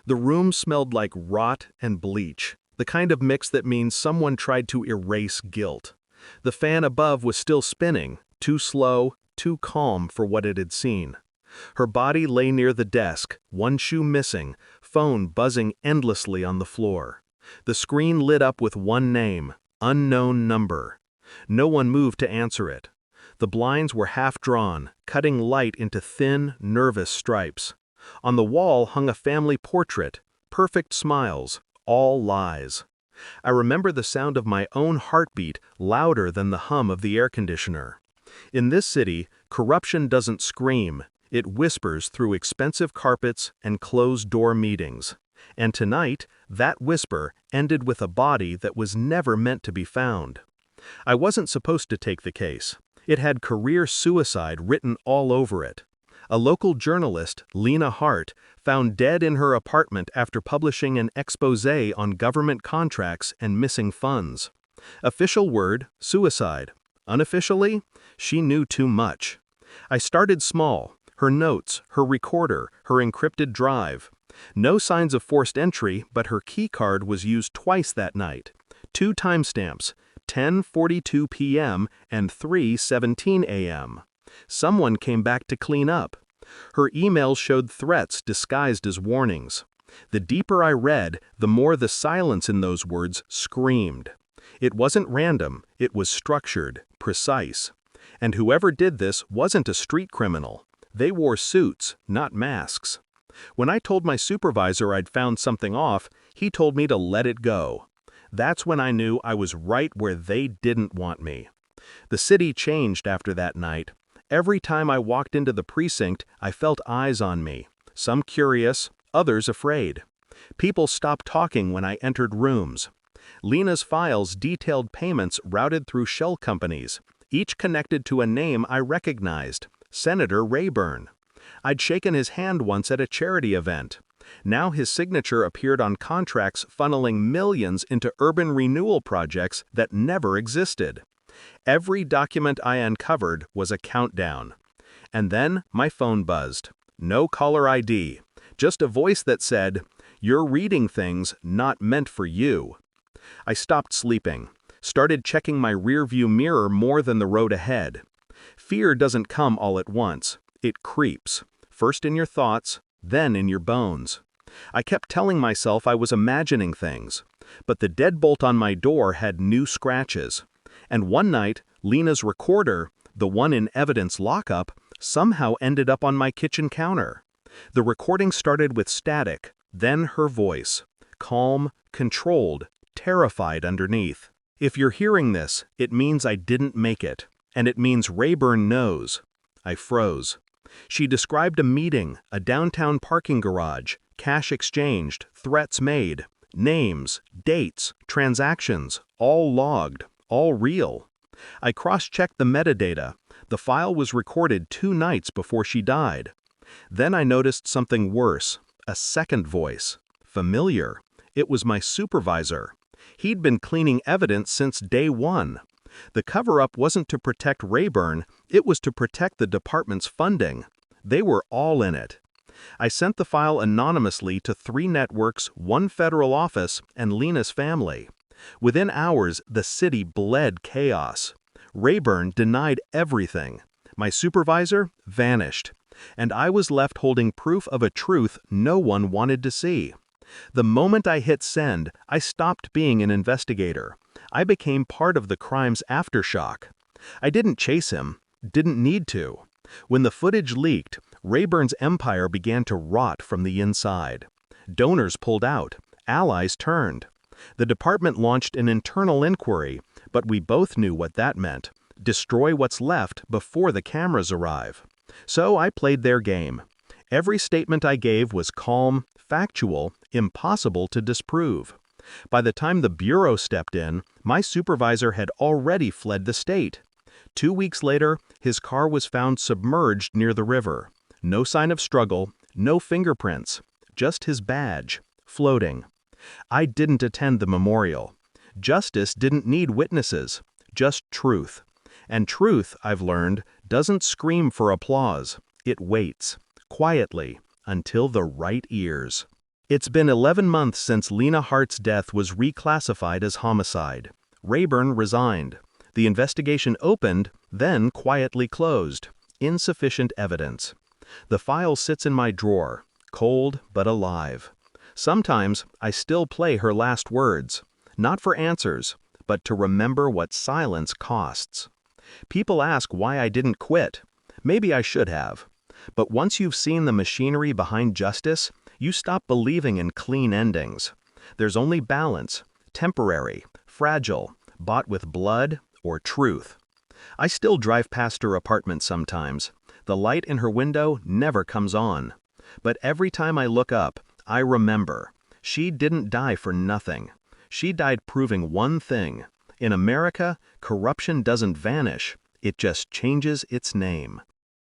The room smelled like rot and bleach, the kind of mix that means someone tried to erase guilt. The fan above was still spinning, too slow, too calm for what it had seen. Her body lay near the desk, one shoe missing, phone buzzing endlessly on the floor. The screen lit up with one name, unknown number. No one moved to answer it. The blinds were half drawn, cutting light into thin, nervous stripes. On the wall hung a family portrait, perfect smiles, all lies. I remember the sound of my own heartbeat louder than the hum of the air conditioner. In this city, corruption doesn't scream, it whispers through expensive carpets and closed-door meetings. And tonight, that whisper ended with a body that was never meant to be found. I wasn't supposed to take the case. It had career suicide written all over it. A local journalist, Lena Hart, found dead in her apartment after publishing an exposé on government contracts and missing funds. Official word, suicide. Unofficially, she knew too much. I started small, her notes, her recorder, her encrypted drive. No signs of forced entry, but her keycard was used twice that night. 2 timestamps, 10:42 p.m. and 3:17 a.m. Someone came back to clean up. Her emails showed threats disguised as warnings. The deeper I read, the more the silence in those words screamed. It wasn't random, it was structured, precise. And whoever did this wasn't a street criminal. They wore suits, not masks. When I told my supervisor I'd found something off, he told me to let it go. That's when I knew I was right where they didn't want me. The city changed after that night. Every time I walked into the precinct, I felt eyes on me. Some curious, others afraid. People stopped talking when I entered rooms. Lena's files detailed payments routed through shell companies, each connected to a name I recognized, Senator Rayburn. I'd shaken his hand once at a charity event. Now his signature appeared on contracts funneling millions into urban renewal projects that never existed. Every document I uncovered was a countdown. And then my phone buzzed. No caller ID, just a voice that said, "You're reading things not meant for you." I stopped sleeping, started checking my rearview mirror more than the road ahead. Fear doesn't come all at once. It creeps, first in your thoughts, then in your bones. I kept telling myself I was imagining things, but the deadbolt on my door had new scratches. And one night, Lena's recorder, the one in evidence lockup, somehow ended up on my kitchen counter. The recording started with static, then her voice, calm, controlled, terrified underneath. If you're hearing this, it means I didn't make it, and it means Rayburn knows. I froze. She described a meeting, a downtown parking garage, cash exchanged, threats made, names, dates, transactions, all logged, all real. I cross-checked the metadata. The file was recorded 2 nights before she died. Then I noticed something worse, a second voice. Familiar. It was my supervisor. He'd been cleaning evidence since day 1. The cover-up wasn't to protect Rayburn, it was to protect the department's funding. They were all in it. I sent the file anonymously to 3 networks, 1 federal office, and Lena's family. Within hours, the city bled chaos. Rayburn denied everything. My supervisor vanished. And I was left holding proof of a truth no one wanted to see. The moment I hit send, I stopped being an investigator. I became part of the crime's aftershock. I didn't chase him, didn't need to. When the footage leaked, Rayburn's empire began to rot from the inside. Donors pulled out, allies turned. The department launched an internal inquiry, but we both knew what that meant. Destroy what's left before the cameras arrive. So I played their game. Every statement I gave was calm, factual, impossible to disprove. By the time the bureau stepped in, my supervisor had already fled the state. 2 weeks later, his car was found submerged near the river. No sign of struggle, no fingerprints, just his badge, floating. I didn't attend the memorial. Justice didn't need witnesses, just truth. And truth, I've learned, doesn't scream for applause. It waits, quietly, until the right ears. It's been 11 months since Lena Hart's death was reclassified as homicide. Rayburn resigned. The investigation opened, then quietly closed. Insufficient evidence. The file sits in my drawer, cold but alive. Sometimes I still play her last words, not for answers, but to remember what silence costs. People ask why I didn't quit. Maybe I should have. But once you've seen the machinery behind justice, you stop believing in clean endings. There's only balance, temporary, fragile, bought with blood or truth. I still drive past her apartment sometimes. The light in her window never comes on. But every time I look up, I remember. She didn't die for nothing. She died proving one thing. In America, corruption doesn't vanish, it just changes its name.